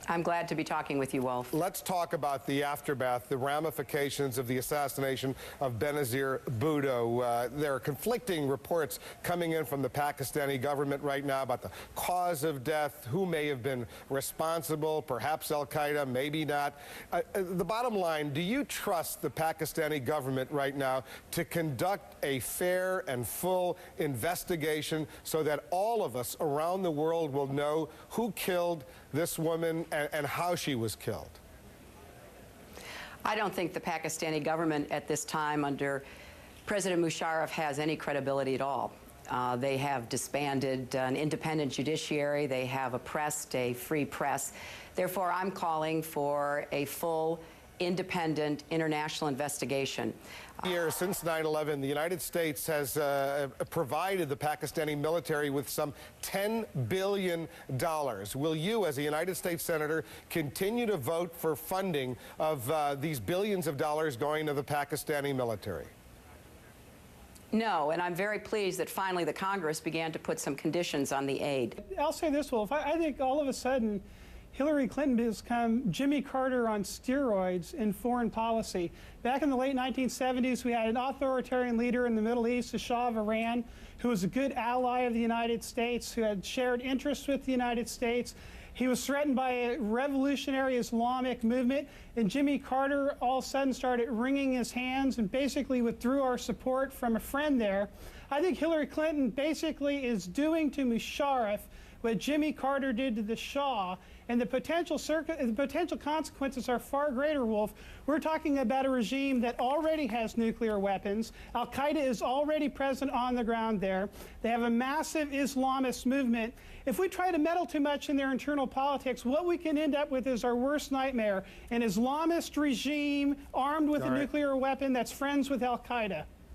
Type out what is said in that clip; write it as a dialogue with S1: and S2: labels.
S1: I'm glad to be talking with you, Wolf.
S2: Let's talk about the aftermath, the ramifications of the assassination of Benazir Bhutto. There are conflicting reports coming in from the Pakistani government right now about the cause of death, who may have been responsible, perhaps al-Qaeda, maybe not. The bottom line, do you trust the Pakistani government right now to conduct a fair and full investigation so that all of us around the world will know who killed this woman and how she was killed?
S1: I don't think the Pakistani government at this time under President Musharraf has any credibility at all. They have disbanded an independent judiciary. They have oppressed a free press. Therefore, I'm calling for a full, independent international investigation.
S2: Years since 9/11, the United States has provided the Pakistani military with some $10 billion. Will you, as a United States Senator, continue to vote for funding of these billions of dollars going to the Pakistani military?
S1: No, and I'm very pleased that finally the Congress began to put some conditions on the aid.
S3: I'll say this, Wolf. I think all of a sudden Hillary Clinton has become Jimmy Carter on steroids in foreign policy. Back in the late 1970s, we had an authoritarian leader in the Middle East, the Shah of Iran, who was a good ally of the United States, who had shared interests with the United States. He was threatened by a revolutionary Islamic movement, and Jimmy Carter all of a sudden started wringing his hands and basically withdrew our support from a friend there. I think Hillary Clinton basically is doing to Musharraf what Jimmy Carter did to the Shah, and the potential consequences are far greater, Wolf. We're talking about a regime that already has nuclear weapons. Al-Qaeda is already present on the ground there. They have a massive Islamist movement. If we try to meddle too much in their internal politics, what we can end up with is our worst nightmare, an Islamist regime armed with a nuclear weapon that's friends with Al-Qaeda.